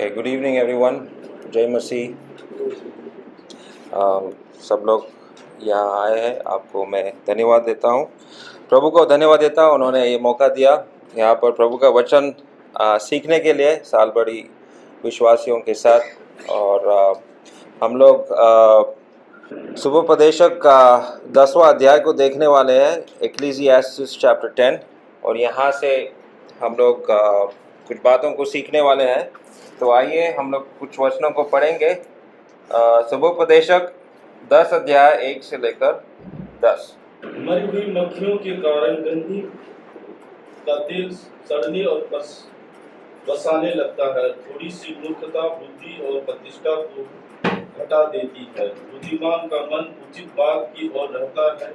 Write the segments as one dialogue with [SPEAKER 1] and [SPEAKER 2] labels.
[SPEAKER 1] Good evening everyone. जय मसीह। सब लोग यहाँ आए हैं, आपको मैं धन्यवाद देता हूँ। प्रभु को धन्यवाद देता हूँ, उन्होंने ये मौका दिया यहाँ पर प्रभु का वचन सीखने के लिए साल भरी विश्वासियों के साथ। और हम लोग सुबोपदेशक का 10वां अध्याय को देखने वाले हैं, एक्लीसियास्टिस चैप्टर 10। और यहाँ से हम लोग कुछ बातों को सीखने वाले हैं। तो आइए हम लोग कुछ वचनों को पढ़ेंगे। सुबोपदेशक 10 अध्याय 1 से लेकर 10।
[SPEAKER 2] मरी हुई मक्खियों के कारण गंधी का तेल सड़ने और बसाने लगता है। थोड़ी सी मूर्खता बुद्धि और प्रतिष्ठा को घटा देती है। बुद्धिमान का मन उचित बात की ओर रहता है,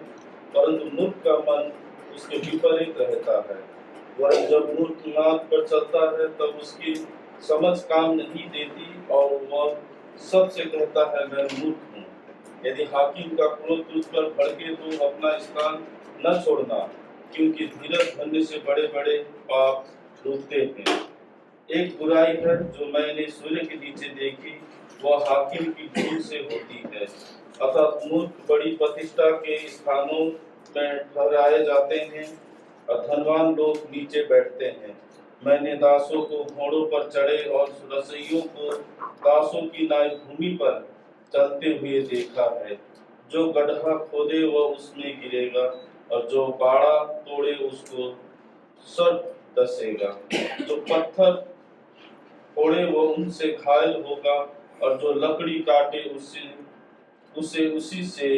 [SPEAKER 2] परंतु मूर्ख का मन उसके विपरीत रहता है। वह जब मूर्ख मार्ग पर चलता है तब उसकी समझ काम नहीं देती और वह सबसे कहता है मैं मूर्ख हूँ। यदि हाकिम का क्रोध तुझ पर भड़के तो अपना स्थान न छोड़ना, क्योंकि धीरज धरने से बड़े बड़े पाप रुकते हैं। एक बुराई है जो मैंने सूर्य के नीचे देखी, वह हाकिम की भूल से होती है। अतः मूर्ख बड़ी प्रतिष्ठा के स्थानों में ठहराए जाते हैं और धनवान लोग नीचे बैठते हैं। मैंने दासों को घोड़ों पर चढ़े और रसोइयों को दासों की नाई भूमि पर चलते हुए देखा है। जो गड्ढा खोदे वह उसमें गिरेगा और जो बाड़ा तोड़े उसको सर्प डसेगा। जो पत्थर फोड़े वह उनसे घायल होगा और जो लकड़ी काटे उसे उसी से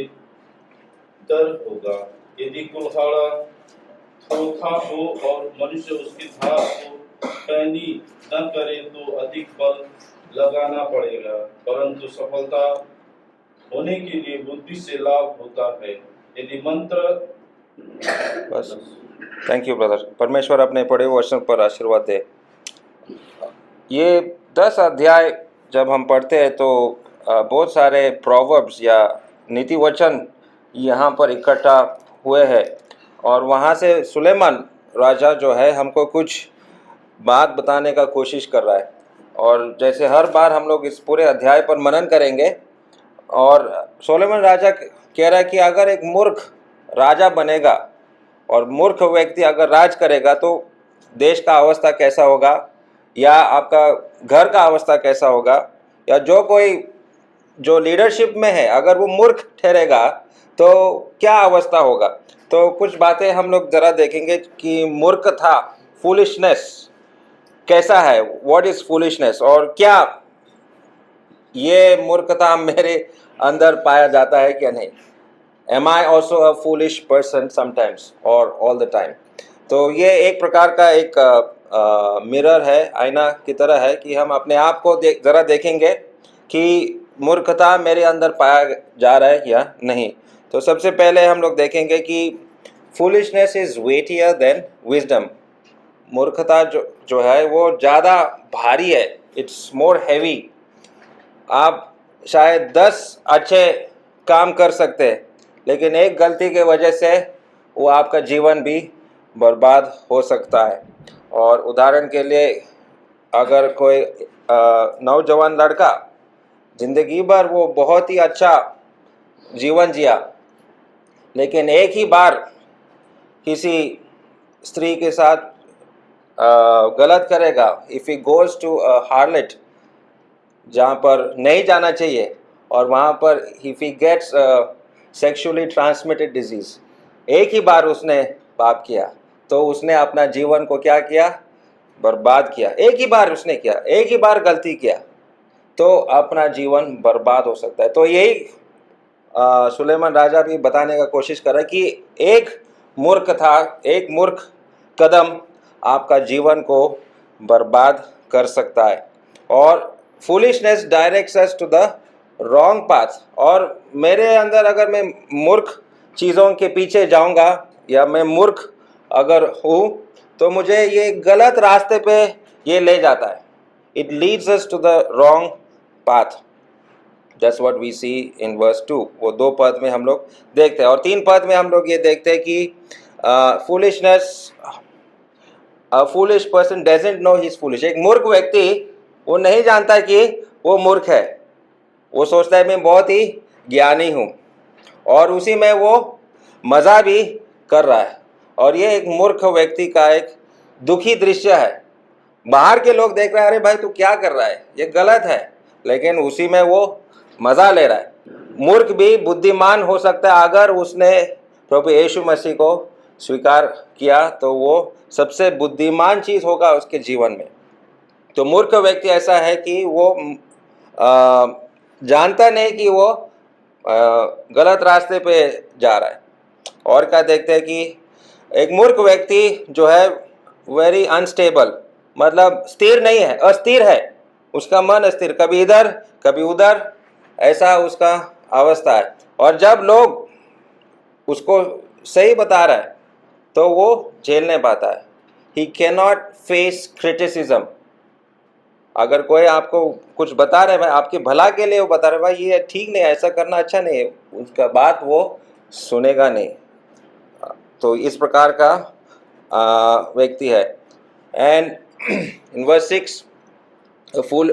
[SPEAKER 2] डर होगा। यदि कुल्हाड़ा थोथा हो और मनुष्य उसकी धार को पैनी न करे तो अधिक बल लगाना पड़ेगा, परंतु सफलता होने के लिए बुद्धि से लाभ होता है। यदि मंत्र
[SPEAKER 1] बस। Thank you brother. परमेश्वर अपने पढ़े हुए वचन पर आशीर्वाद दे। ये 10 अध्याय जब हम पढ़ते हैं तो बहुत सारे प्रोवर्ब्स या नीति वचन यहाँ पर इकट्ठा हुए हैं। और वहाँ से सुलेमान राजा जो है हमको कुछ बात बताने का कोशिश कर रहा है। और जैसे हर बार हम लोग इस पूरे अध्याय पर मनन करेंगे। और सुलेमान राजा कह रहा है कि अगर एक मूर्ख राजा बनेगा और मूर्ख व्यक्ति अगर राज करेगा तो देश का अवस्था कैसा होगा, या आपका घर का अवस्था कैसा होगा, या जो लीडरशिप में है अगर वो मूर्ख ठहरेगा तो क्या अवस्था होगा। तो कुछ बातें हम लोग ज़रा देखेंगे कि मूर्ख था, फूलिशनेस कैसा है, व्हाट इज़ फूलिशनेस, और क्या ये मूर्खता मेरे अंदर पाया जाता है क्या नहीं। Am I also a foolish person sometimes or all the time? तो ये एक प्रकार का एक मिरर है, आईना की तरह है कि हम अपने आप को ज़रा देखेंगे कि मूर्खता मेरे अंदर पाया जा रहा है या नहीं। तो सबसे पहले हम लोग देखेंगे कि foolishness is weightier than wisdom। मूर्खता जो है वो ज़्यादा भारी है, इट्स मोर हैवी। आप शायद 10 अच्छे काम कर सकते हैं, लेकिन एक गलती के वजह से वो आपका जीवन भी बर्बाद हो सकता है। और उदाहरण के लिए अगर कोई नौजवान लड़का ज़िंदगी भर वो बहुत ही अच्छा जीवन जिया, लेकिन एक ही बार किसी स्त्री के साथ गलत करेगा, if he goes to harlot जहाँ पर नहीं जाना चाहिए, और वहाँ पर if he gets sexually transmitted disease, एक ही बार उसने पाप किया तो उसने अपना जीवन को क्या किया, बर्बाद किया। एक ही बार उसने किया, एक ही बार गलती किया तो अपना जीवन बर्बाद हो सकता है। तो यही सुलेमान राजा भी बताने का कोशिश कर रहा है कि एक मूर्ख कदम आपका जीवन को बर्बाद कर सकता है। और foolishness directs us to the wrong path. और मेरे अंदर अगर मैं मूर्ख चीज़ों के पीछे जाऊंगा या मैं मूर्ख अगर हूँ तो मुझे ये गलत रास्ते पे ये ले जाता है। It leads us to the wrong path. That's what we see in verse 2। वो 2 पद में हम लोग देखते हैं, और 3 पद में हम लोग ये देखते हैं कि foolishness, a foolish person doesn't know he's foolish। एक मूर्ख व्यक्ति वो नहीं जानता कि वो मूर्ख है। वो सोचता है मैं बहुत ही ज्ञानी हूँ, और उसी में वो मज़ा भी कर रहा है। और ये एक मूर्ख व्यक्ति का एक दुखी दृश्य है। बाहर के लोग देख रहे हैं, अरे भाई तू क्या कर रहा है, ये गलत है, लेकिन उसी में वो मज़ा ले रहा है। मूर्ख भी बुद्धिमान हो सकता है अगर उसने प्रभु यीशु मसीह को स्वीकार किया, तो वो सबसे बुद्धिमान चीज़ होगा उसके जीवन में। तो मूर्ख व्यक्ति ऐसा है कि वो जानता नहीं कि वो गलत रास्ते पे जा रहा है। और क्या देखते हैं कि एक मूर्ख व्यक्ति जो है वेरी अनस्टेबल, मतलब स्थिर नहीं है, अस्थिर है। उसका मन अस्थिर, कभी इधर कभी उधर, ऐसा उसका अवस्था है। और जब लोग उसको सही बता रहा है तो वो झेल नहीं पाता है। He can not face criticism. अगर कोई आपको कुछ बता रहे, भाई आपके भला के लिए वो बता रहे, भाई ये ठीक नहीं, ऐसा करना अच्छा नहीं है, उसका बात वो सुनेगा नहीं। तो इस प्रकार का व्यक्ति है। And in verse 6,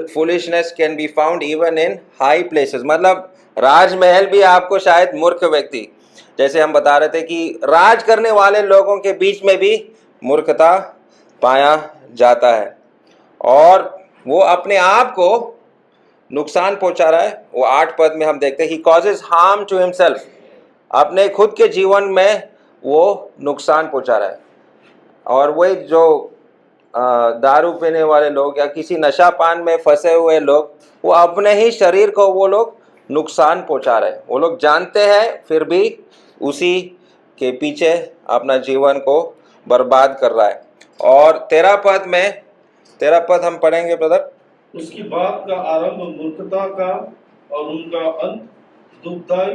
[SPEAKER 1] foolishness can be found even in high places, मतलब राजमहल भी आपको शायद मूर्ख व्यक्ति, जैसे हम बता रहे थे कि राज करने वाले लोगों के बीच में भी मूर्खता पाया जाता है। और वो अपने आप को नुकसान पहुंचा रहा है। वो 8 पद में हम देखते हैं, ही कॉजेज हार्म टू हिमसेल्फ, अपने खुद के जीवन में वो नुकसान पहुंचा रहा है। और वही जो दारू पीने वाले लोग या किसी नशा पान में फंसे हुए लोग, वो अपने ही शरीर को वो लोग नुकसान पहुंचा रहे हैं। वो लोग जानते हैं फिर भी उसी के पीछे अपना जीवन को बर्बाद कर रहा है। और 13 पद हम पढ़ेंगे ब्रदर।
[SPEAKER 2] उसकी बात का आरंभ मूर्खता का और उनका अंत दुखदाई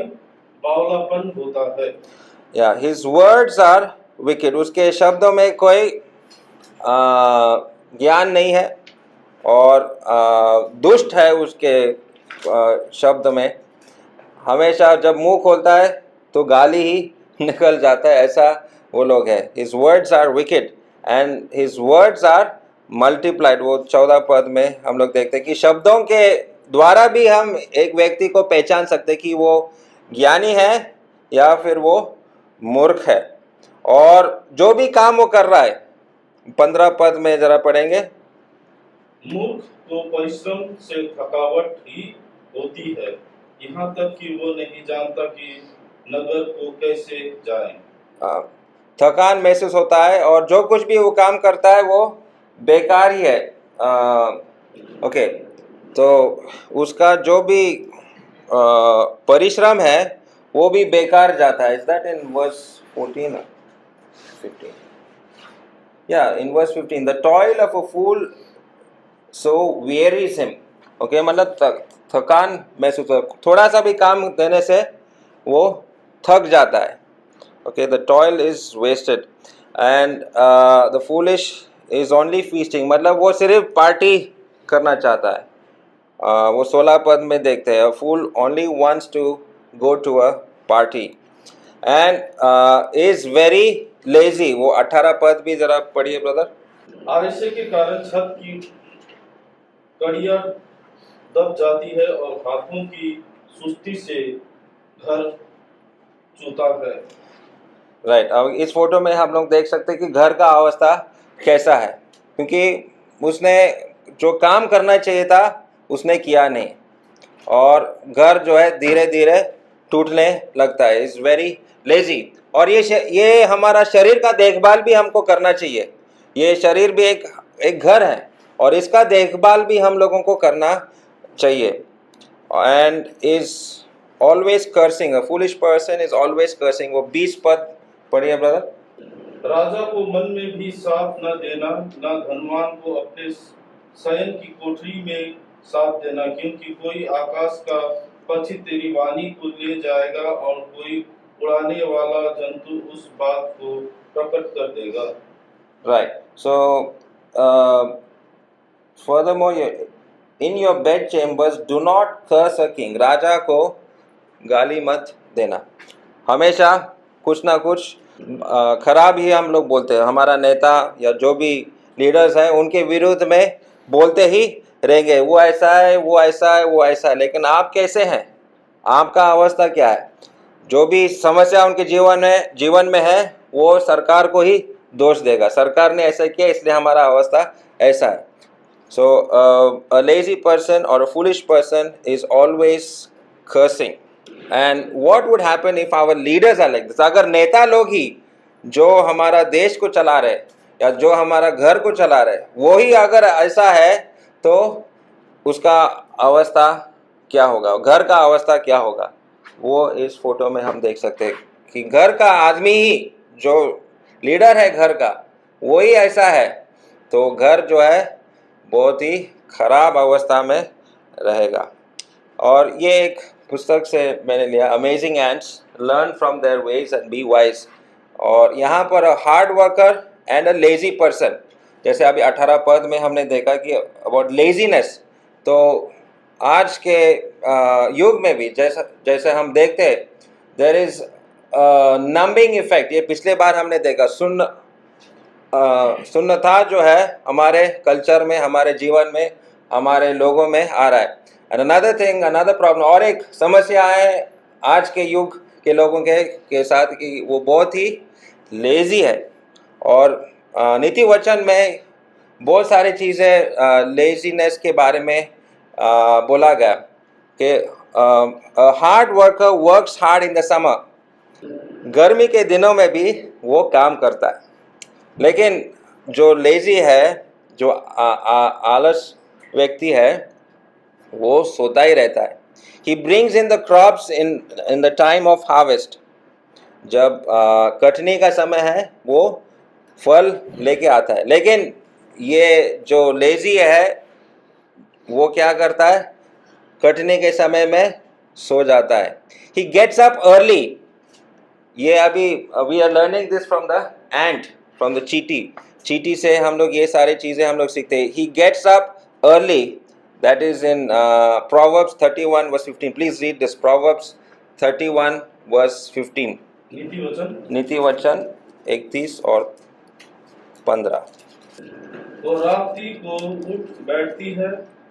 [SPEAKER 2] बावलापन होता है।
[SPEAKER 1] या हिज वर्ड्स आर विकेड, उसके शब्दों में कोई ज्ञान नहीं है, और दुष्ट है उसके शब्द में। हमेशा जब मुंह खोलता है तो गाली ही निकल जाता है, ऐसा वो लोग है। His words are wicked and his words are multiplied. वो 14 पद में हम लोग देखते हैं कि शब्दों के द्वारा भी हम एक व्यक्ति को पहचान सकते हैं कि वो ज्ञानी है या फिर वो मूर्ख है। और जो भी काम वो कर रहा है, 15 पद में जरा पढ़ेंगे।
[SPEAKER 2] मूर्ख को परिश्रम से थकावट ही होती है, यहाँ तक कि वो नहीं जानता कि नगर को कैसे जाए।
[SPEAKER 1] थकान महसूस होता है, और जो कुछ भी वो काम करता है वो बेकार ही है। ओके, तो उसका जो भी परिश्रम है वो भी बेकार जाता है। Is that in verse 14 or 15? Yeah, in verse 15, the toil of a fool so wearies him. Okay, मतलब थकान महसूस हो, थोड़ा सा भी काम देने से वो थक जाता है। Okay, the toil is wasted and the foolish is only feasting, मतलब वो सिर्फ पार्टी करना चाहता है। वो 16 पद में देखते हैं, a fool only wants to go to a party and is very lazy। वो 18 पद भी जरा पढ़िए ब्रदर।
[SPEAKER 2] आलस्य के कारण छत की कड़ियां दब जाती है और हाथों की सुस्ती से घर चूता है।
[SPEAKER 1] राइट, अब इस फोटो में हम लोग देख सकते हैं कि घर का अवस्था कैसा है, क्योंकि उसने जो काम करना चाहिए था उसने किया नहीं, और घर जो है धीरे धीरे टूटने लगता है। Is very lazy. और ये हमारा शरीर का देखभाल भी हमको करना चाहिए। ये शरीर भी एक घर है, और इसका देखभाल भी हम लोगों को करना चाहिए। And is always cursing, a foolish person is always cursing. वो 20 पद पढ़िए ब्रदर।
[SPEAKER 2] राजा को मन में भी साथ न देना, न धनवान को अपने शयन की कोठरी में साथ देना, क्योंकि कोई आकाश का पक्षी तेरी वाणी को ले जाएगा और कोई उड़ाने वाला जंतु उस बात को प्रकट कर देगा।
[SPEAKER 1] Right, so furthermore, in your bed chambers do not curse a king। राजा को गाली मत देना। हमेशा कुछ ना कुछ खराब ही हम लोग बोलते हैं। हमारा नेता या जो भी लीडर्स हैं उनके विरुद्ध में बोलते ही रहेंगे, वो ऐसा है, वो ऐसा है, वो ऐसा है, लेकिन आप कैसे हैं? आपका अवस्था क्या है? जो भी समस्या उनके जीवन में है वो सरकार को ही दोष देगा, सरकार ने ऐसा किया इसलिए हमारा अवस्था ऐसा है। So a lazy person or a foolish person is always cursing. And what would happen if our leaders are like this? अगर नेता लोग ही जो हमारा देश को चला रहे या जो हमारा घर को चला रहे वो ही अगर ऐसा है तो उसका अवस्था क्या होगा, घर का अवस्था क्या होगा? वो इस फोटो में हम देख सकते हैं कि घर का आदमी ही जो लीडर है घर का वो ही ऐसा है तो घर जो है बहुत ही खराब अवस्था में रहेगा। और ये एक पुस्तक से मैंने लिया, amazing ants, learn from their ways and be wise. और यहाँ पर hard worker and a lazy person, जैसे अभी 18 पद में हमने देखा कि अबाउट लेजीनेस, तो आज के युग में भी जैसे हम देखते हैं देयर इज नंबिंग इफेक्ट। ये पिछले बार हमने देखा, सुन्नता जो है हमारे कल्चर में, हमारे जीवन में, हमारे लोगों में आ रहा है। And another thing, another problem, और एक समस्या है आज के युग के लोगों के साथ कि वो बहुत ही लेजी है। और नीति वचन में बहुत सारी चीज़ें लेजीनेस के बारे में बोला गया कि hard worker works hard in the summer, गर्मी के दिनों में भी वो काम करता है, लेकिन जो लेजी है, जो आलस व्यक्ति है, वो सोता ही रहता है। He brings in the crops in the time of harvest, जब कटनी का समय है वो फल लेके आता है, लेकिन ये जो लेजी है वो क्या करता है? कटने के समय में सो जाता है। ही गेट्स अप अर्ली, ये अभी we are learning this from the ant, from the चींटी से हम लोग ये सारी चीज़ें हम लोग सीखते हैं। He gets up early, that is in Proverbs 31 verse 15. Please read this, Proverbs 31 verse 15। नीति वचन 31 और 15।
[SPEAKER 2] वो रात्रि को उठ बैठती है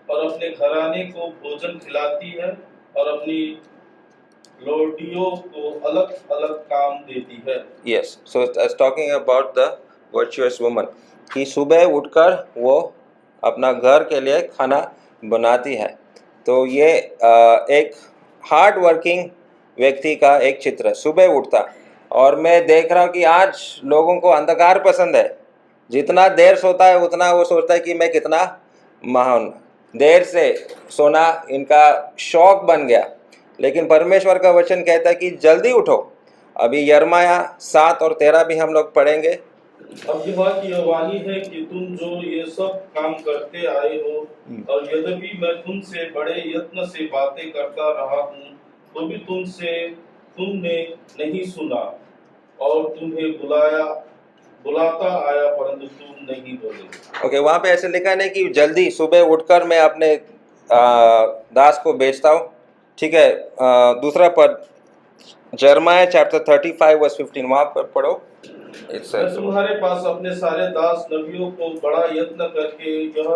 [SPEAKER 2] और अपने घराने को भोजन खिलाती है और अपनी लोटियों को अलग अलग काम देती है।
[SPEAKER 1] Yes, so it's talking about the virtuous woman कि सुबह उठकर वो अपना घर के लिए खाना बनाती है। तो ये एक हार्ड वर्किंग व्यक्ति का एक चित्र है, सुबह उठता। और मैं देख रहा हूँ कि आज लोगों को अंधकार पसंद है, जितना देर सोता है उतना वो सोचता है कि मैं कितना महान, देर से सोना इनका शौक बन गया। लेकिन परमेश्वर का वचन कहता है कि जल्दी उठो। अभी यिर्मयाह 7 और 13 भी हम लोग पढ़ेंगे।
[SPEAKER 2] अब यहोवा की यह वाणी है कि तुम जो ये सब काम करते आए हो और यद्यपि मैं तुमसे बड़े यत्न से बातें करता रहा हूँ तो भी तुमने नहीं सुना, और तुम्हें बुलाता आया परंतु तुम नहीं बोले। ओके, वहाँ पे ऐसे लिखा नहीं कि जल्दी सुबह उठकर मैं अपने दास को भेजता हूँ, ठीक है। दूसरा पद यिर्मयाह चैप्टर 35 वर्स 15, वहाँ पर पढ़ो। मैं तुम्हारे पास अपने सारे दास नबियों को बड़ा यत्न करके यह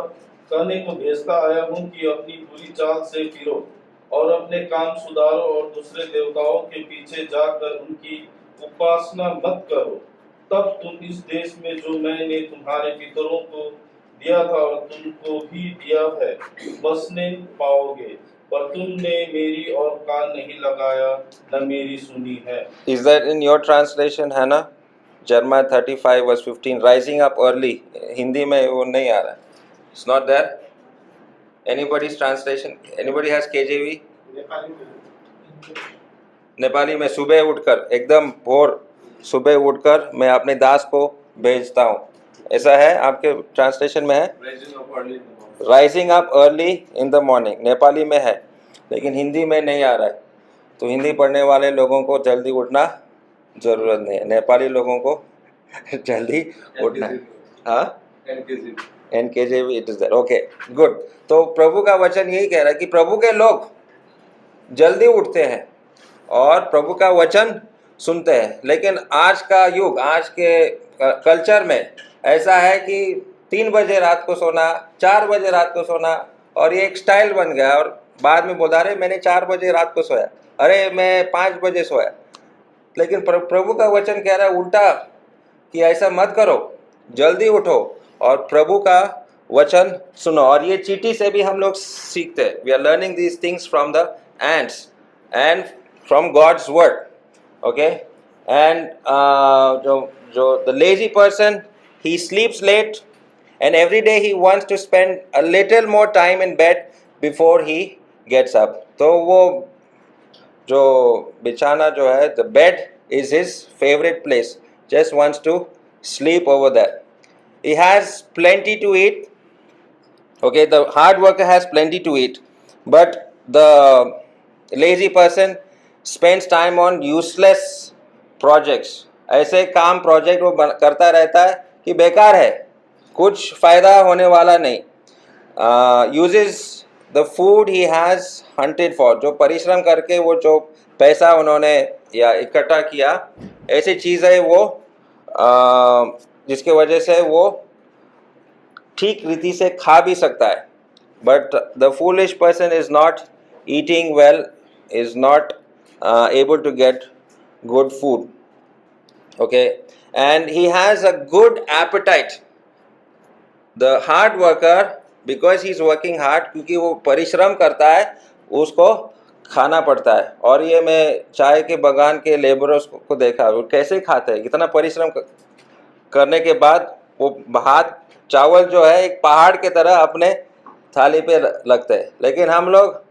[SPEAKER 2] कहने को भेजता आया हूँ कि अपनी बुरी चाल से फिरो और अपने काम सुधारो और दूसरे देवताओं के पीछे जाकर उनकी उपासना मत करो। तब तुम इस देश में जो मैंने तुम्हारे पितरों को दिया था और तुमको भी दिया है बसने पाओगे, पर तुमने मेरी और कान नहीं लगाया न मेरी सुनी है।
[SPEAKER 1] Is that in your translation, Hannah? Jeremiah 35 verse 15, rising up early। Hindi में वो नहीं आ रहा है, it's not there। Anybody's translation? Anybody has KJV? Nepali में सुबह उठकर, एकदम भोर सुबह उठकर मैं अपने दास को भेजता हूँ, ऐसा है आपके ट्रांसलेशन में है? Rising up early in the morning Nepali में है, लेकिन हिंदी में नहीं आ रहा है। तो हिंदी पढ़ने वाले लोगों को जल्दी उठना ज़रूरत नहीं है, नेपाली लोगों को जल्दी उठना है। हाँ, NKJV it is there, okay good. तो प्रभु का वचन यही कह रहा है कि प्रभु के लोग जल्दी उठते हैं और प्रभु का वचन सुनते हैं, लेकिन आज का युग, आज के कल्चर में ऐसा है कि 3 बजे रात को सोना, 4 बजे रात को सोना और ये एक स्टाइल बन गया, और बाद में बोला अरे मैंने 4 बजे रात को सोया, अरे मैं 5 बजे सोया। लेकिन प्रभु का वचन कह रहा है उल्टा, कि ऐसा मत करो, जल्दी उठो और प्रभु का वचन सुनो। और ये चींटी से भी हम लोग सीखते हैं। We are learning these things from the ants and from God's word, okay. And जो the lazy person, he sleeps late and every day he wants to spend a little more time in bed before he gets up. तो वो जो बिछाना जो है, the bed is his favorite place, just wants to sleep over there. He has plenty to eat, okay, the hard worker has plenty to eat, but the lazy person spends time on useless projects. ऐसे काम project वो करता रहता है कि बेकार है, कुछ फ़ायदा होने वाला नहीं। Uses the food he has hunted for, जो परिश्रम करके वो जो पैसा उन्होंने या इकट्ठा किया, ऐसी चीज़ें वो जिसके वजह से वो ठीक रीति से खा भी सकता है। But the foolish person is not eating well, is not able to get good food, okay, and he has a good appetite. The hard worker, because he is working hard, क्योंकि वो परिश्रम करता है, उसको खाना पड़ता है। और ये मैं चाय के बागान के लेबरर्स को देखा, वो कैसे खाते हैं, कितना परिश्रम करने के बाद वो भात चावल जो है एक पहाड़ के तरह अपने थाली पे लगते हैं। लेकिन हम लोग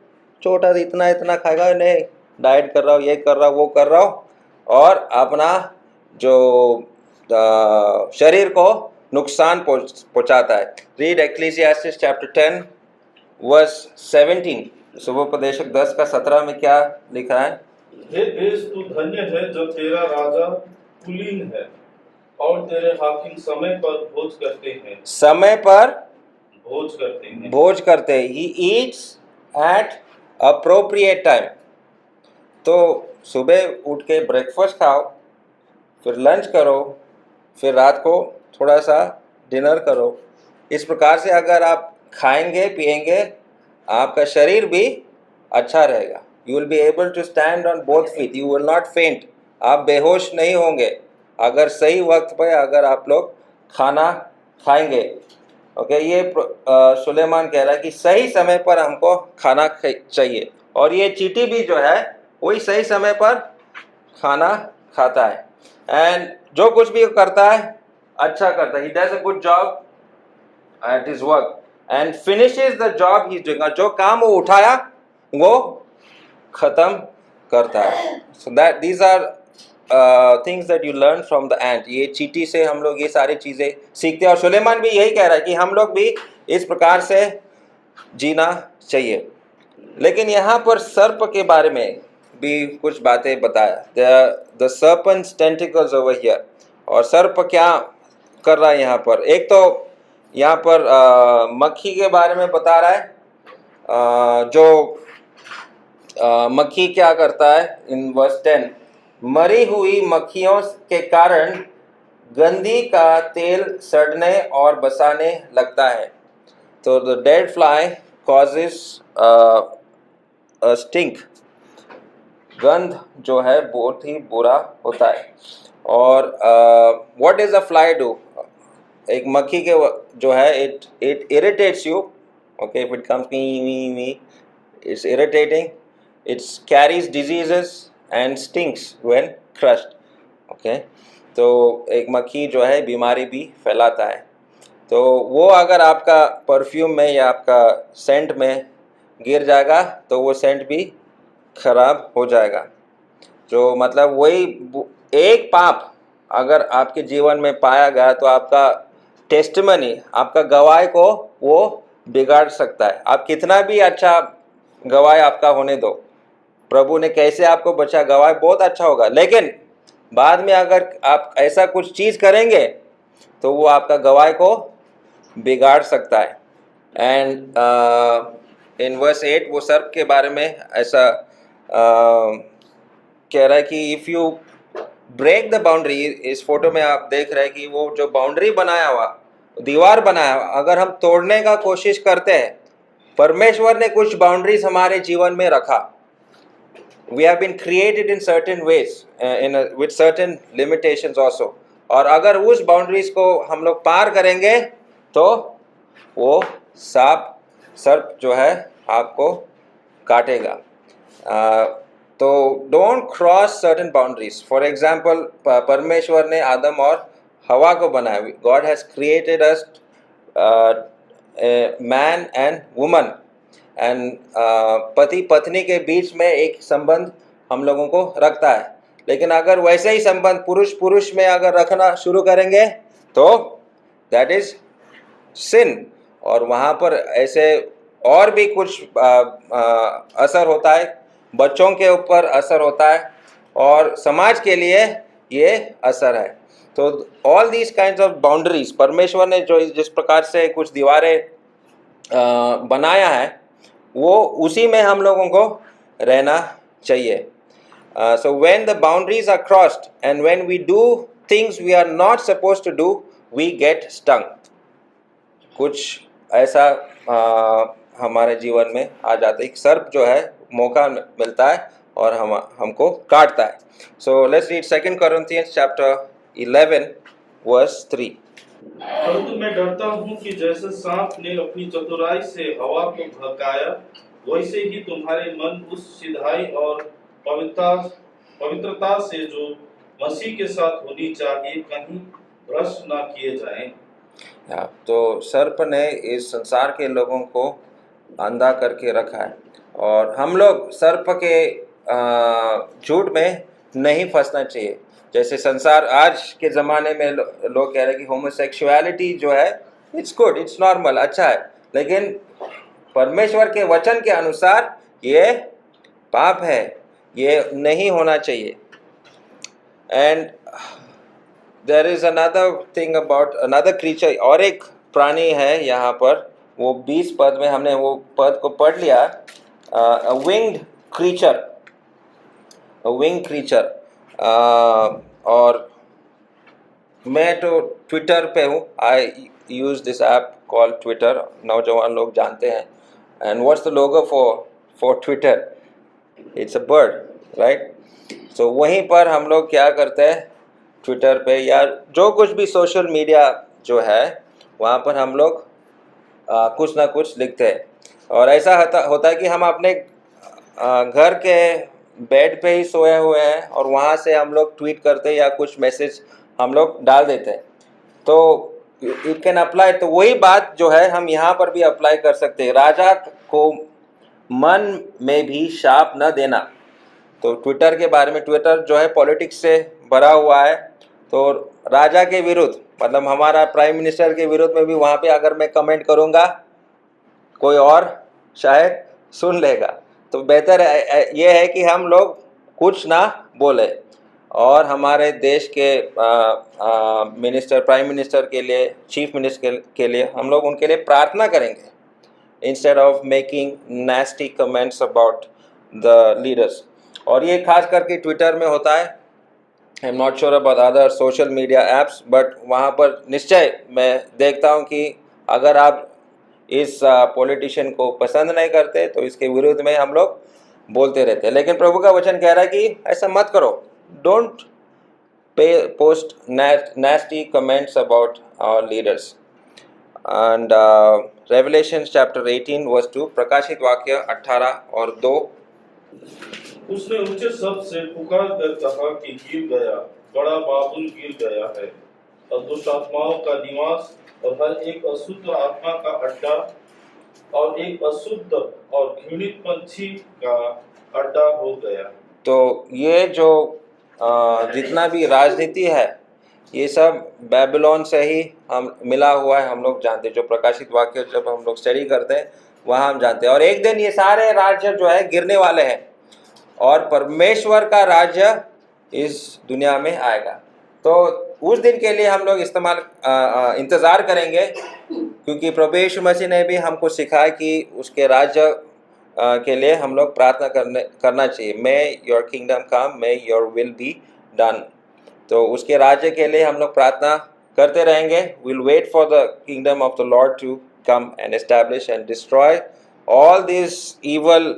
[SPEAKER 1] छोटा इतना इतना खाएगा, नहीं डाइट कर रहा हूँ, ये कर रहा हूँ, वो कर रहा हूँ, और अपना जो शरीर को नुकसान पहुँचाता है। Read Ecclesiastes chapter 10 verse 17। सुबोपदेशक 10 का 17 में क्या लिखा है?
[SPEAKER 2] हे देश, तू धन्य है जब तेरा राजा कुलीन है और तेरे हाकिम समय पर भोज करते हैं।
[SPEAKER 1] समय पर
[SPEAKER 2] भोज करते हैं।
[SPEAKER 1] भोज करते हैं। He eats at appropriate time. तो सुबह उठ के ब्रेकफास्ट खाओ, फिर लंच करो, फिर रात को थोड़ा सा डिनर करो। इस प्रकार से अगर आप खाएंगे पिएंगे, आपका शरीर भी अच्छा रहेगा। You will be able to stand on both feet, you will not faint. आप बेहोश नहीं होंगे अगर सही वक्त पर अगर आप लोग खाना खाएंगे, ओके। ये सुलेमान कह रहा है कि सही समय पर हमको खाना चाहिए, और ये चींटी भी जो है वही सही समय पर खाना खाता है। एंड जो कुछ भी करता है अच्छा करता है। He does a good job at his work and finishes the job he is doing. जो काम वो उठाया वो खत्म करता है। So that these are things that you learn from the ant. ये चींटी से हम लोग ये सारी चीज़ें सीखते हैं, और सुलेमान भी यही कह रहा है कि हम लोग भी इस प्रकार से जीना चाहिए। लेकिन यहाँ पर सर्प के बारे में भी कुछ बातें बताया। The serpents tentacles over here. और सर्प क्या कर रहा है यहाँ पर? एक तो यहाँ पर मक्खी के बारे में बता रहा है। जो मक्खी क्या करता है इन वर्स 10, मरी हुई मक्खियों के कारण गंदी का तेल सड़ने और बसाने लगता है। तो the dead fly causes stink. गंध जो है बहुत ही बुरा होता है। और what is a fly do? एक मक्खी के जो है it irritates you, okay. If it comes me it's irritating, it's carries diseases and stinks when crushed, okay. तो एक मक्खी जो है बीमारी भी फैलाता है। तो वो अगर आपका परफ्यूम में या आपका सेंट में गिर जाएगा तो वो सेंट भी खराब हो जाएगा। जो मतलब वही एक पाप अगर आपके जीवन में पाया गया तो आपका टेस्टिमनी, आपका गवाह को वो बिगाड़ सकता है। आप कितना भी अच्छा गवाह आपका होने दो, प्रभु ने कैसे आपको बचा, गवाह बहुत अच्छा होगा, लेकिन बाद में अगर आप ऐसा कुछ चीज़ करेंगे तो वो आपका गवाह को बिगाड़ सकता है। एंड इन वर्स 8 वो सर्प के बारे में ऐसा कह रहा है कि if you break the boundary, इस फोटो में आप देख रहे हैं कि वो जो बाउंड्री बनाया हुआ, दीवार बनाया हुआ, अगर हम तोड़ने का कोशिश करते हैं परमेश्वर ने कुछ बाउंड्रीज हमारे जीवन में रखा. We have been created in certain ways, with certain limitations also. और अगर उस बाउंड्रीज को हम लोग पार करेंगे तो वो सर्प जो है आपको काटेगा. तो don't cross certain boundaries. For example, परमेश्वर ने आदम और हवा को बनाया. God has created us man and woman, and पति पत्नी के बीच में एक संबंध हम लोगों को रखता है. लेकिन अगर वैसे ही संबंध पुरुष पुरुष में अगर रखना शुरू करेंगे तो दैट इज सिन. और वहाँ पर ऐसे और भी कुछ असर होता है, बच्चों के ऊपर असर होता है और समाज के लिए ये असर है. तो all these kinds of boundaries, परमेश्वर ने जो जिस प्रकार से कुछ दीवारें बनाया है वो उसी में हम लोगों को रहना चाहिए. So when the boundaries are crossed and when we do things we are not supposed to do, we get stung. कुछ ऐसा हमारे जीवन में आ जाता है. सर्प जो है मौका मिलता है और हमको काटता है. So let's read 2 Corinthians chapter 11 verse 3.
[SPEAKER 2] परंतु मैं डरता हूँ कि जैसे सांप ने अपनी चतुराई से हवा को भड़काया, वैसे ही तुम्हारे मन उस सिधाई और पवित्रता से जो मसीह के साथ होनी चाहिए कहीं भ्रष्ट ना किए जाएं.
[SPEAKER 1] तो सर्प ने इस संसार के लोगों को अंधा करके रखा है और हम लोग सर्प के झूठ में नहीं फंसना चाहिए. जैसे संसार आज के ज़माने में लोग कह रहे हैं कि होमोसेक्सुअलिटी जो है इट्स गुड, इट्स नॉर्मल, अच्छा है. लेकिन परमेश्वर के वचन के अनुसार ये पाप है, ये नहीं होना चाहिए. And there is another thing about another creature. और एक प्राणी है यहाँ पर, वो 20 पद में हमने वो पद को पढ़ लिया. A winged creature. और मैं तो ट्विटर पे हूँ. I use this app called Twitter. नौजवान लोग जानते हैं. And what's the logo for Twitter? It's a bird, right? So वहीं पर हम लोग क्या करते हैं ट्विटर पे या जो कुछ भी सोशल मीडिया जो है वहाँ पर हम लोग कुछ ना कुछ लिखते हैं. और ऐसा होता है कि हम अपने घर के बेड पे ही सोए हुए हैं और वहाँ से हम लोग ट्वीट करते हैं या कुछ मैसेज हम लोग डाल देते हैं. तो इट कैन अप्लाई. तो वही बात जो है हम यहाँ पर भी अप्लाई कर सकते हैं. राजा को मन में भी शाप न देना. तो ट्विटर के बारे में, ट्विटर जो है पॉलिटिक्स से भरा हुआ है. तो राजा के विरुद्ध, मतलब हमारा प्राइम मिनिस्टर के विरुद्ध में भी वहाँ पे अगर मैं कमेंट करूँगा कोई और शायद सुन लेगा. तो बेहतर ये है कि हम लोग कुछ ना बोले और हमारे देश के मिनिस्टर, प्राइम मिनिस्टर के लिए, चीफ मिनिस्टर के लिए हम लोग उनके लिए प्रार्थना करेंगे instead of making nasty comments about the leaders. और ये खास करके ट्विटर में होता है. I am not sure about other social media apps, but वहाँ पर निश्चय मैं देखता हूँ कि अगर आप इस पॉलिटिशियन को पसंद नहीं करते तो इसके विरुद्ध में हम लोग बोलते रहते हैं. लेकिन प्रभु का वचन कह रहा है कि ऐसा मत करो. Don't post nasty comments about our leaders. And Revelation chapter 18 verse 2, प्रकाशित वाक्य 18 और 2.
[SPEAKER 2] उसने ऊंचे शब्द से पुकार कर कहा कि गिर गया, बड़ा बाबुल गिर गया है और दुष्ट आत्माओं का निवास और हर एक अशुद्ध आत्मा का अड्डा और एक अशुद्ध और घृणित पंछी का अड्डा हो गया. तो
[SPEAKER 1] ये जो जितना भी राजनीति है ये सब बेबीलोन से ही हम मिला हुआ है. हम लोग जानते हैं, जो प्रकाशित वाक्य जब हम लोग स्टडी करते हैं वहाँ हम जानते हैं. और एक दिन ये सारे राज्य जो है गिरने वाले हैं और परमेश्वर का राज्य इस दुनिया में आएगा. तो उस दिन के लिए हम लोग इंतज़ार करेंगे, क्योंकि प्रभु यीशु मसीह ने भी हमको सिखाया कि उसके राज्य के लिए हम लोग प्रार्थना करना चाहिए. मे your kingdom come, may your will be done. तो उसके राज्य के लिए हम लोग प्रार्थना करते रहेंगे. Will wait for the kingdom of the lord to come and establish and destroy all these evil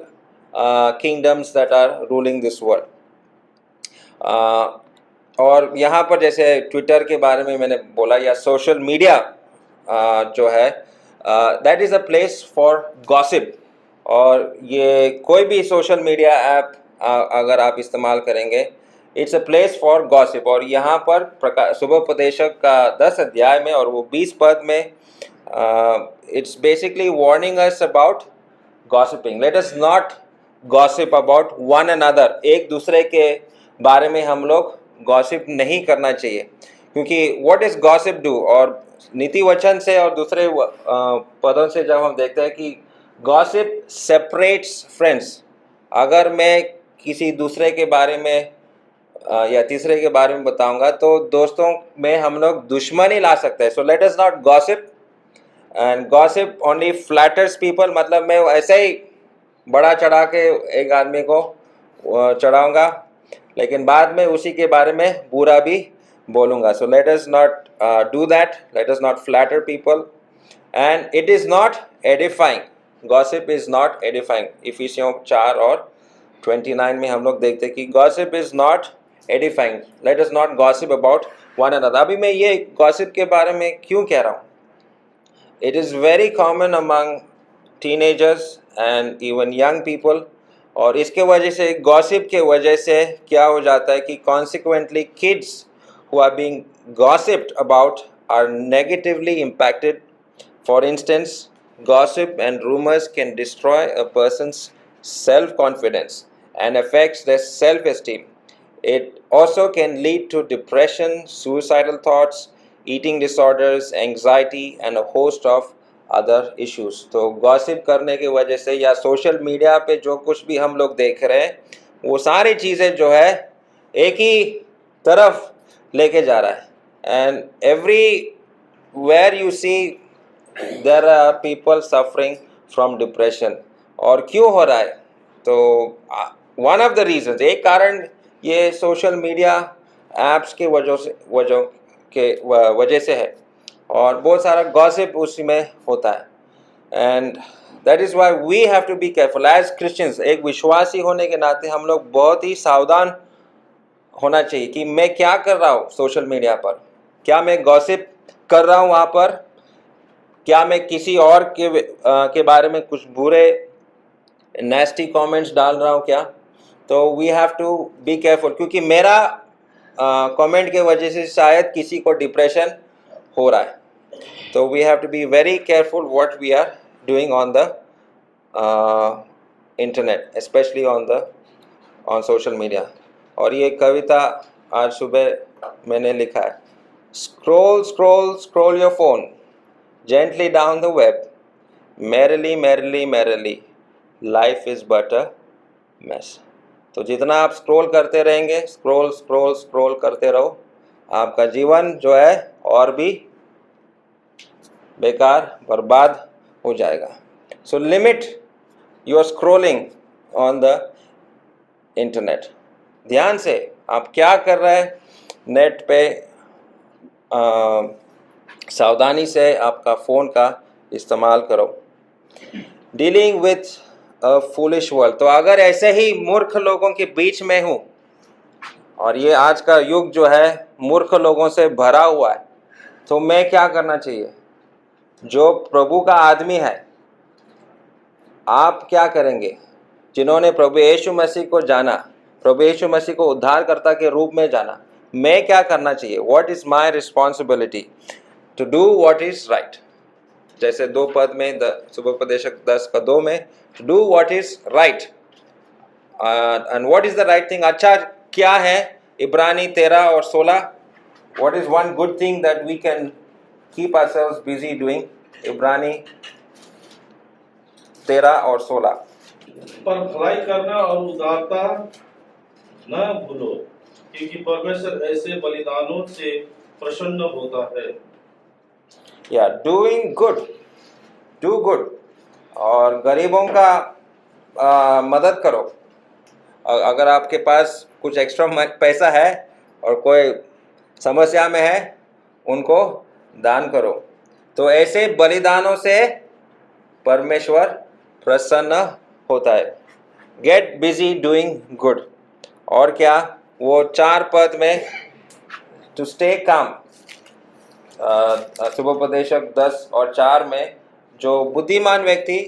[SPEAKER 1] kingdoms that are ruling this world. और यहाँ पर जैसे ट्विटर के बारे में मैंने बोला, या सोशल मीडिया जो है, that is a place for gossip. और ये कोई भी सोशल मीडिया ऐप अगर आप इस्तेमाल करेंगे, it's a place for gossip. और यहाँ पर सुबोपदेशक का 10 अध्याय में और वो 20 पद में it's basically warning us about gossiping. Late us not gossip about one another. एक दूसरे के बारे में हम लोग गॉसिप नहीं करना चाहिए, क्योंकि व्हाट इज गॉसिप डू. और नीति वचन से और दूसरे पदों से जब हम देखते हैं कि गॉसिप सेपरेट्स फ्रेंड्स. अगर मैं किसी दूसरे के बारे में या तीसरे के बारे में बताऊंगा तो दोस्तों में हम लोग दुश्मनी ला सकते हैं. सो let us not gossip. And gossip only flutters people. मतलब मैं ऐसे ही बड़ा चढ़ा के एक आदमी को चढ़ाऊंगा, लेकिन बाद में उसी के बारे में बुरा भी बोलूँगा. So let us not do that. Let us not flatter people. And it is not edifying. Gossip is not edifying. इफिसियों 4 और 29 में हम लोग देखते हैं कि gossip is not edifying. Let us not gossip about one another. अभी मैं ये गॉसिप के बारे में क्यों कह रहा हूँ? It is very common among teenagers and even young people. और इसके वजह से, गॉसिप के वजह से क्या हो जाता है कि consequently kids who are being gossiped about are negatively impacted. For instance, gossip and rumors can destroy a person's self-confidence and affects their self-esteem. It also can lead to depression, suicidal thoughts, eating disorders, anxiety, and a host of other issues. तो gossip करने की वजह से या social media पे जो कुछ भी हम लोग देख रहे हैं, वो सारी चीज़ें जो है एक ही तरफ लेके जा रहा है. And everywhere you see there are people suffering from depression. और क्यों हो रहा है? तो वन ऑफ द रीजंस, एक कारण ये सोशल मीडिया ऐप्स के वजह से है. और बहुत सारा गॉसिप उसमें होता है. And that is why we have to be careful as Christians. एक विश्वासी होने के नाते हम लोग बहुत ही सावधान होना चाहिए कि मैं क्या कर रहा हूँ सोशल मीडिया पर. क्या मैं गॉसिप कर रहा हूँ वहाँ पर? क्या मैं किसी और के बारे में कुछ बुरे नेस्टी कमेंट्स डाल रहा हूँ क्या? तो we have to be careful, क्योंकि मेरा कमेंट के वजह से शायद किसी को डिप्रेशन हो रहा है. तो we have to be very careful what we are doing on the internet, specially on social media. और ये कविता आज सुबह मैंने लिखा है. Scroll scroll scroll your phone gently down the web, merrily merrily merrily, life is but a mess. तो जितना आप स्क्रॉल करते रहेंगे, स्क्रॉल स्क्रॉल स्क्रॉल करते रहो, आपका जीवन जो है और भी बेकार, बर्बाद हो जाएगा. So limit your scrolling on the internet. ध्यान से आप क्या कर रहे हैं नेट पे, सावधानी से आपका फ़ोन का इस्तेमाल करो. Dealing with a foolish world. तो अगर ऐसे ही मूर्ख लोगों के बीच में हूँ, और ये आज का युग जो है मूर्ख लोगों से भरा हुआ है, तो मैं क्या करना चाहिए? जो प्रभु का आदमी है, आप क्या करेंगे? जिन्होंने प्रभु यीशु मसीह को जाना, प्रभु यीशु मसीह को उद्धारकर्ता के रूप में जाना, मैं क्या करना चाहिए? What is my responsibility to do what is right. जैसे 2 पद में, सुबोपदेशक 10:2 में, to do what is right. And what is the right thing? अच्छा क्या है? इब्रानी 13 और 16. What is one good thing that we can keep ourselves busy doing? इब्रानी 13 और 16.
[SPEAKER 2] पर भलाई करना और उदारता न भूलो, क्योंकि परमेश्वर ऐसे बलिदानों से प्रसन्न होता है.
[SPEAKER 1] या डूइंग गुड, डू गुड. और गरीबों का मदद करो. अगर आपके पास कुछ एक्स्ट्रा पैसा है और कोई समस्या में है, उनको दान करो. तो ऐसे बलिदानों से परमेश्वर प्रसन्न होता है। Get busy doing good. और क्या, वो 4 पद में टू स्टे काम, शुभोपदेशक 10 और 4 में, जो बुद्धिमान व्यक्ति,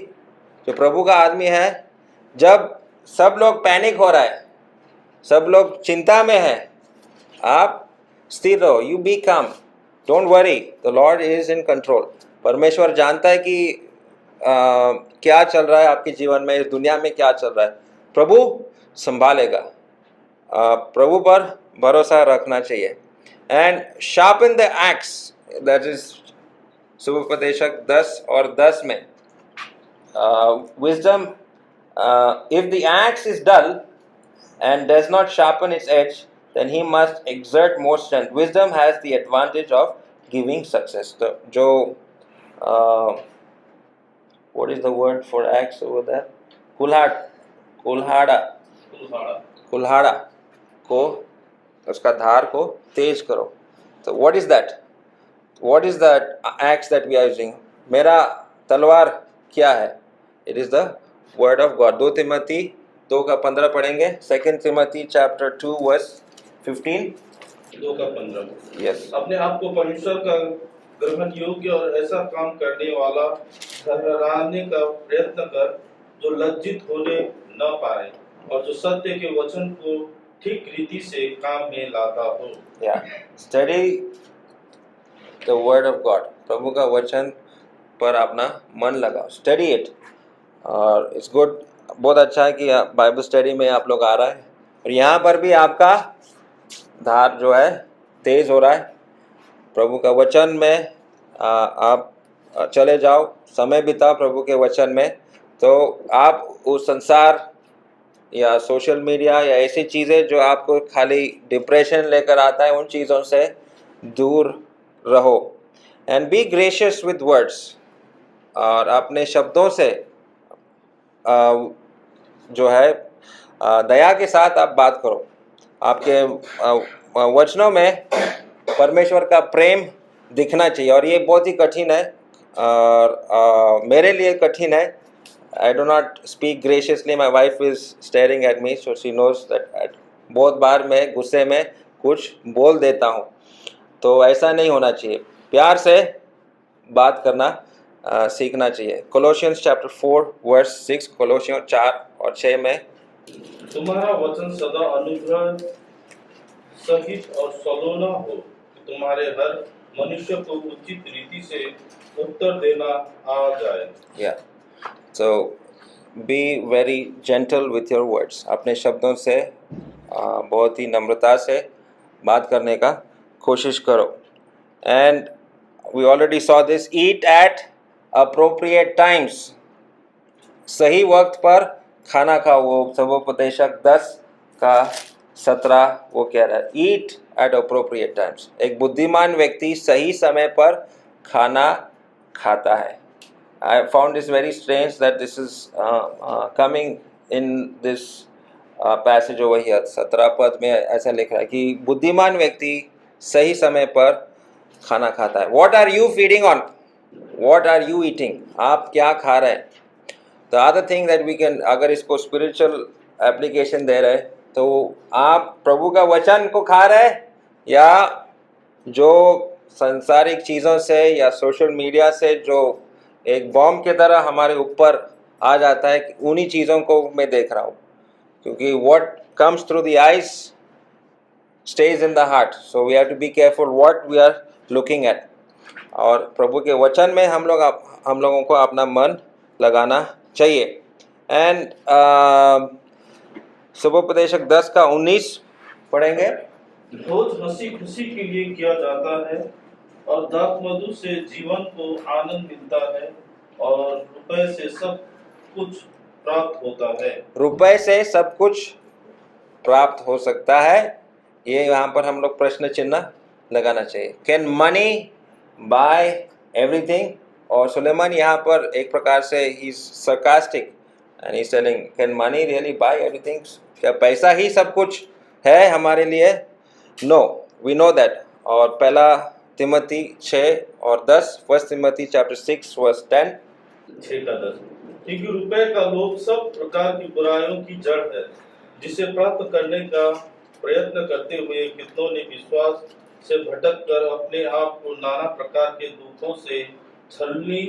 [SPEAKER 1] जो प्रभु का आदमी है, जब सब लोग पैनिक हो रहा है, सब लोग चिंता में है, आप स्थिर रहो, यू बी काम, don't worry, the Lord is in control. परमेश्वर जानता है कि क्या चल रहा है आपके जीवन में, इस दुनिया में क्या चल रहा है, प्रभु संभालेगा। प्रभु पर भरोसा रखना चाहिए। And sharpen the axe, that is सुपदेशक 10 और 10 में, wisdom, if the axe is dull and does not sharpen its edge, then he must exert more strength. Wisdom has the advantage of giving success. So, जो what is the word for axe over there? कुल्हाड़ा को, उसका धार को तेज करो। So what is that? What is the axe that we are using? मेरा तलवार क्या है? It is the word of God. 2 Timothy 2:15 पढ़ेंगे। 2 तिमोथी chapter 2 verse 15.
[SPEAKER 2] 2:15।
[SPEAKER 1] Yes.
[SPEAKER 2] अपने आप को परमेश्वर का ग्रहण योग्य और ऐसा काम करने वाला ठहराने का प्रयत्न कर, जो लज्जित होने न पाए और जो सत्य के वचन को ठीक रीति से काम में लाता हो।
[SPEAKER 1] Yeah. Study the word of God. प्रभु का वचन पर अपना मन लगाओ। Study it. और इट्स गुड, बहुत अच्छा है कि बाइबल स्टडी में आप लोग आ रहा है, और यहाँ पर भी आपका धार जो है तेज हो रहा है। प्रभु का वचन में आप चले जाओ, समय बिताओ प्रभु के वचन में, तो आप उस संसार या सोशल मीडिया या ऐसी चीज़ें जो आपको खाली डिप्रेशन लेकर आता है, उन चीज़ों से दूर रहो। And be gracious with words, और अपने शब्दों से जो है दया के साथ आप बात करो। आपके वचनों में परमेश्वर का प्रेम दिखना चाहिए, और ये बहुत ही कठिन है, और मेरे लिए कठिन है। I do not speak graciously, my wife is staring at me, so she knows that बहुत बार मैं गुस्से में कुछ बोल देता हूँ, तो ऐसा नहीं होना चाहिए। प्यार से बात करना सीखना चाहिए। कोलोसियंस चैप्टर 4 वर्स 6, कोलोसियों 4 और 6 में,
[SPEAKER 2] तुम्हारा वचन सदा अनुग्रह सहित और सलोना हो, कि तुम्हारे हर मनुष्य को उचित रीति से उत्तर देना आ जाए।
[SPEAKER 1] या so be very gentle with your words. अपने शब्दों से बहुत ही नम्रता से बात करने का कोशिश करो। And we already saw this, eat at appropriate times, सही वक्त पर खाना खाओ। वो सबोपदेशक 10 का 17 वो कह रहा है, ईट एट अप्रोप्रिएट टाइम्स। एक बुद्धिमान व्यक्ति सही समय पर खाना खाता है। I found this very strange that this is coming in this passage over here. 17 पद में ऐसा लिख रहा है कि बुद्धिमान व्यक्ति सही समय पर खाना खाता है। What are you feeding on? What are you eating? आप क्या खा रहे हैं? The other thing that we can, अगर इसको स्पिरिचुअल एप्लीकेशन दे रहे, तो आप प्रभु का वचन को खा रहे या जो सांसारिक चीज़ों से या सोशल मीडिया से जो एक बॉम्ब की तरह हमारे ऊपर आ जाता है, उन्हीं चीज़ों को मैं देख रहा हूँ, क्योंकि what comes through the eyes stays in the heart, so we have to be careful what we are looking at. और प्रभु के वचन में हम लोगों को अपना मन लगाना चाहिए। एंड सुबोपदेशक 10 का 19 पढ़ेंगे।
[SPEAKER 2] भोज हंसी खुशी के लिए किया जाता है, और दाख मधु से जीवन को आनंद मिलता है, और रुपए से सब कुछ प्राप्त होता है।
[SPEAKER 1] रुपए से सब कुछ प्राप्त हो सकता है, ये यहाँ पर हम लोग प्रश्न चिन्ह लगाना चाहिए। Can money buy everything? और सुलेमान यहाँ पर एक प्रकार से he is sarcastic and he telling, can money really buy everything? क्या पैसा ही सब कुछ है हमारे लिए? No, we know that. और पहला तिमोथी 6 और 10, 1 तिमोथी चैप्टर 6 वर्स 10,
[SPEAKER 2] 6 का 10, क्योंकि रुपए का लोभ सब प्रकार की बुराइयों की जड़ है, जिसे प्राप्त करने का प्रयत्न करते हुए कितनों ने विश्वास से भटक कर अपने आप को नाना प्रकार के दुखों से छलनी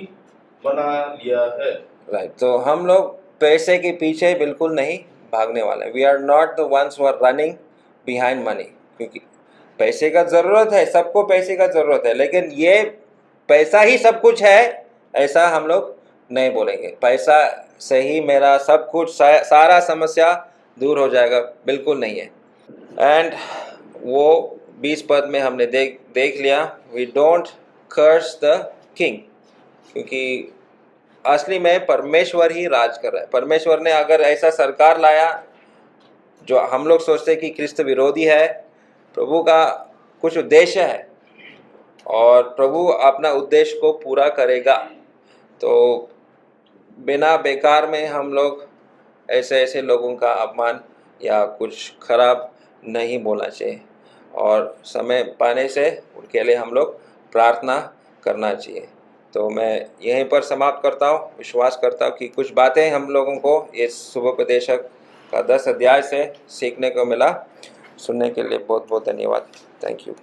[SPEAKER 2] बना लिया है।
[SPEAKER 1] राइट, तो हम लोग पैसे के पीछे बिल्कुल नहीं भागने वाले। We are not the ones who are running behind money, क्योंकि पैसे का ज़रूरत है, सबको पैसे का ज़रूरत है, लेकिन ये पैसा ही सब कुछ है ऐसा हम लोग नहीं बोलेंगे। पैसा से ही मेरा सब कुछ सारा समस्या दूर हो जाएगा, बिल्कुल नहीं है। एंड वो 20 पद में हमने देख लिया, we don't curse the king, क्योंकि असली में परमेश्वर ही राज कर रहा है। परमेश्वर ने अगर ऐसा सरकार लाया जो हम लोग सोचते कि ख्रिस्त विरोधी है, प्रभु का कुछ उद्देश्य है और प्रभु अपना उद्देश्य को पूरा करेगा। तो बिना बेकार में हम लोग ऐसे लोगों का अपमान या कुछ खराब नहीं बोलना चाहिए, और समय पाने से उनके लिए हम लोग प्रार्थना करना चाहिए। तो मैं यहीं पर समाप्त करता हूँ। विश्वास करता हूँ कि कुछ बातें हम लोगों को इस शुभोपदेशक का 10 अध्याय से सीखने को मिला। सुनने के लिए बहुत बहुत धन्यवाद। Thank you.